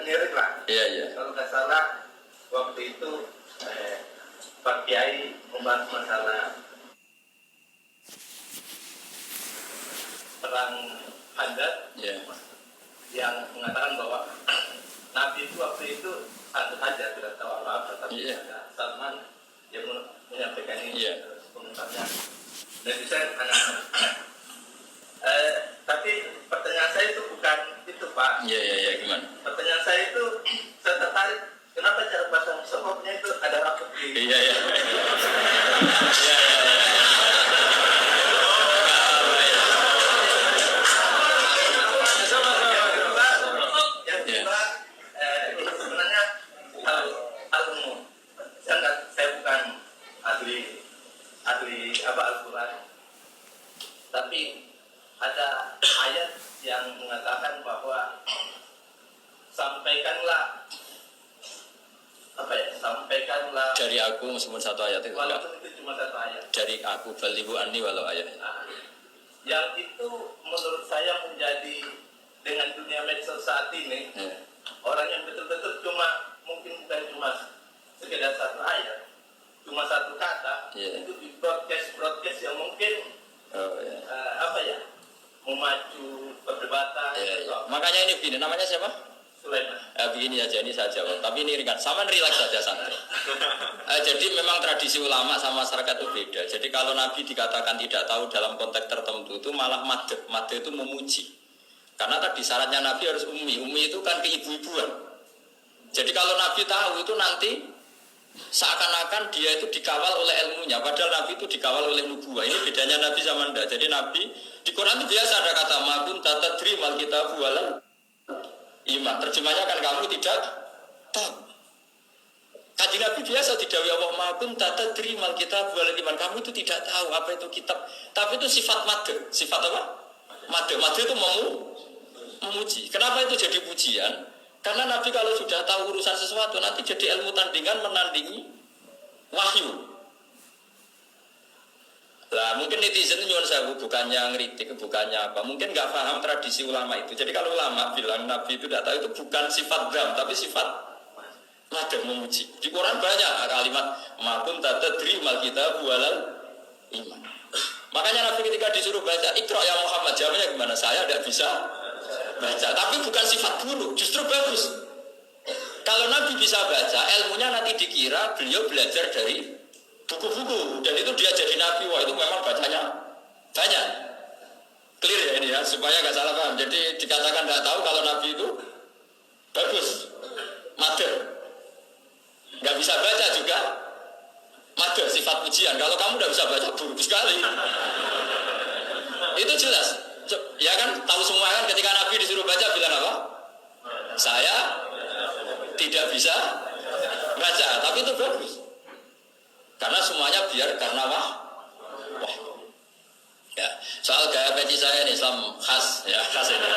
mirip lah. Iya, iya. Kalau nggak salah waktu itu Pak Kiai membahas masalah perang Khandaq, yang mengatakan bahwa Nabi itu waktu itu satu saja, tidak tahu apa-apa, tapi ada Salman yang menyampaikan ini komentarnya. Dan saya tanya, tapi pertanyaan saya itu bukan itu, Pak. Iya, gimana? Pertanyaan saya itu, saya tertarik kenapa cara bahasa sokopnya itu ada rapet di. Iya. Sebenarnya hal umum. Saya bukan ahli Al-Quran, tapi ada ayat yang mengatakan bahwa sampaikanlah dari aku meskipun satu ayat itu walaupun itu cuma satu ayat dari aku balighu anni walau ayat. Yang itu menurut saya menjadi dengan dunia medsos saat ini orang yang betul-betul mungkin bukan cuma sekedar satu ayat, cuma satu kata itu di broadcast yang mungkin memacu perdebatan. Makanya ini begini, namanya siapa? Sulaiman. Begini aja, ini saya jawab. Tapi ini ringan, sama relax saja santai. Jadi memang tradisi ulama sama masyarakat itu beda. Jadi kalau Nabi dikatakan tidak tahu dalam konteks tertentu itu malah madh itu memuji. Karena tadi syaratnya Nabi harus ummi itu kan keibu-ibuan. Jadi kalau Nabi tahu itu nanti seakan-akan dia itu dikawal oleh ilmunya, padahal Nabi itu dikawal oleh nubuwah. Ini bedanya Nabi sama Anda. Jadi Nabi di Quran itu biasa ada kata makun tatadri mal kitabu walal iman. Terjemahnya kan kamu tidak tahu. Kanjeng Nabi biasa didhawuhi Allah makun tatadri mal kitabu walal iman. Kamu itu tidak tahu apa itu kitab. Tapi itu sifat madh. Sifat apa? Madh itu memuji. Kenapa itu jadi pujian? Karena Nabi kalau sudah tahu urusan sesuatu nanti jadi ilmu tandingan menandingi wahyu. Lah mungkin netizen nyuwun sewu bukannya ngritik, bukannya apa. Mungkin nggak paham tradisi ulama itu. Jadi kalau ulama bilang Nabi itu tidak tahu itu bukan sifat dzam tapi sifat madh memuji. Di Quran banyak kalimat makun tatadri mal kitab walal iman. Makanya Nabi ketika disuruh baca Iqra ya Muhammad, jawabnya gimana? Saya tidak bisa baca, tapi bukan sifat buruk, justru bagus. Kalau Nabi bisa baca, ilmunya nanti dikira beliau belajar dari buku-buku, dan itu dia jadi Nabi. Wah itu memang bacanya banyak. Clear ya ini ya, supaya nggak salah paham. Jadi dikatakan tidak tahu kalau Nabi itu bagus, madh. Nggak bisa baca juga madh, sifat pujian. Kalau kamu tidak bisa baca buruk sekali. Itu jelas. Ya kan, tahu semua kan ketika Nabi disuruh baca bilang apa? Saya tidak bisa baca, tapi itu bagus. Karena semuanya biar karena wah. Ya, soal gaya peci saya ini Islam khas ini.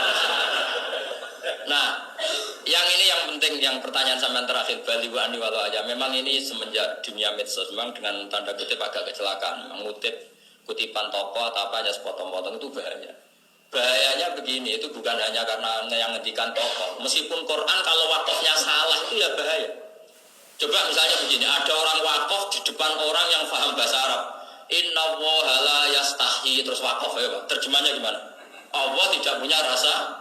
Nah, yang ini yang penting, yang pertanyaan sampean terakhir balighu anni walau ayat. Memang ini semenjak dunia medsos memang dengan tanda kutip agak kecelakaan. Mengutip kutipan tokoh atau apa aja sepotong-potong itu bahaya. Bahayanya begini, itu bukan hanya karena yang ngendikan tokoh. Meskipun Quran kalau wakafnya salah itu ya bahaya. Coba misalnya begini, ada orang wakaf di depan orang yang paham bahasa Arab. Inna Allaha la yastahi, terus wakaf ya Pak. Terjemahnya gimana? Allah tidak punya rasa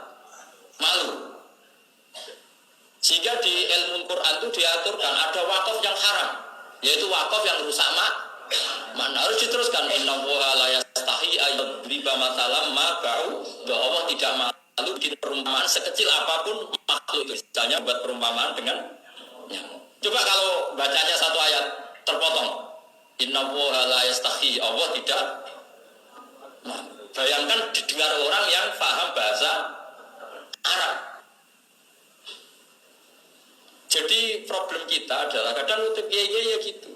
malu. Sehingga di ilmu Quran itu diaturkan ada wakaf yang haram, yaitu wakaf yang rusak mana harus diteruskan inna Allaha la yastahi ayyadriba mathalam ma ba'u, bahwa Allah tidak malu bikin perumpamaan sekecil apapun makhluk itu. Misalnya buat perumpamaan dengan nyamuk. Coba kalau bacanya satu ayat terpotong inna Allaha la yastahi, Allah tidak malu. Bayangkan didengar orang yang paham bahasa Arab. Jadi problem kita adalah kadang nutup ya gitu.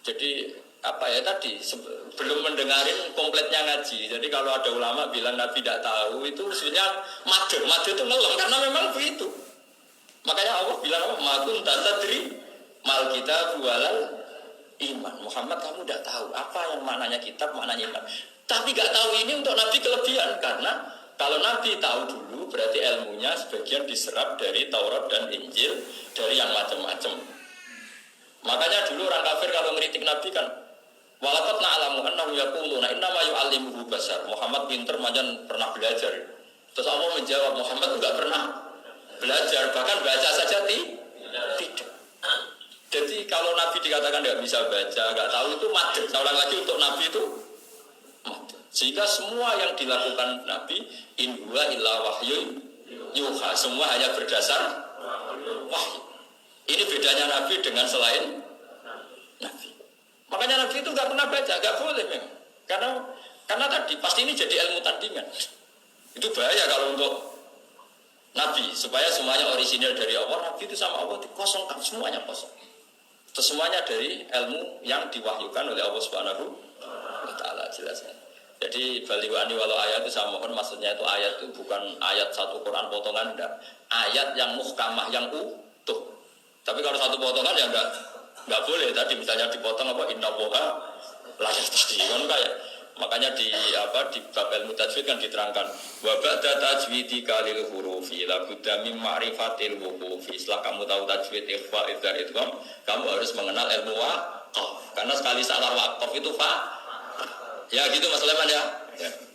Jadi apa ya tadi belum mendengarin kompletnya ngaji. Jadi kalau ada ulama bilang Nabi tidak tahu itu sebenarnya madh itu ngelem karena memang begitu. Makanya Allah bilang apa? Makun tatadri mal kitab walal iman. Muhammad kamu tidak tahu apa yang maknanya kitab, maknanya iman. Tapi nggak tahu ini untuk Nabi kelebihan karena Kalau Nabi tahu dulu berarti ilmunya sebagian diserap dari Taurat dan Injil, dari yang macam-macam. Makanya dulu orang kafir kalau ngeritik Nabi kan, walaqad na'lamu annahu yaquluna innama yu'allimuhu basar. Muhammad pinter macam pernah belajar. Terus Allah menjawab, Muhammad enggak pernah belajar, bahkan baca saja tidak. Jadi kalau Nabi dikatakan tidak bisa baca, enggak tahu itu madhab. Saya ulang lagi, untuk Nabi itu madhab. Sehingga semua yang dilakukan Nabi in huwa illa wahyun yuha, semua hanya berdasar wahyu. Ini bedanya Nabi dengan selain Nabi. Makanya Nabi itu enggak pernah baca, enggak boleh memang. Karena tadi pasti ini jadi ilmu tandingan. Itu bahaya kalau untuk Nabi, supaya semuanya orisinal dari Allah. Nabi itu sama Allah dikosongkan, semuanya kosong. Itu semuanya dari ilmu yang diwahyukan oleh Allah Subhanahu wa taala, jelasnya. Jadi baliwani walau ayat itu sama kan, maksudnya itu ayat itu bukan ayat satu Quran potongan, enggak. Ayat yang muhkamah, yang utuh. Tapi kalau satu potongan ya enggak boleh. Tadi misalnya dipotong apa inna woha la yastahi kan kayak. Makanya di bab ilmu tajwid kan diterangkan wa ba'da tajwidika lil hurufi la budda min ma'rifatil wuqufi. Setelah kamu tahu tajwid ikhfa idgham idgham, kamu harus mengenal ilmu waqaf. Karena sekali salah waqaf itu fa. Ya gitu Mas Leman ya.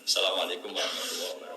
Assalamualaikum warahmatullahi wabarakatuh.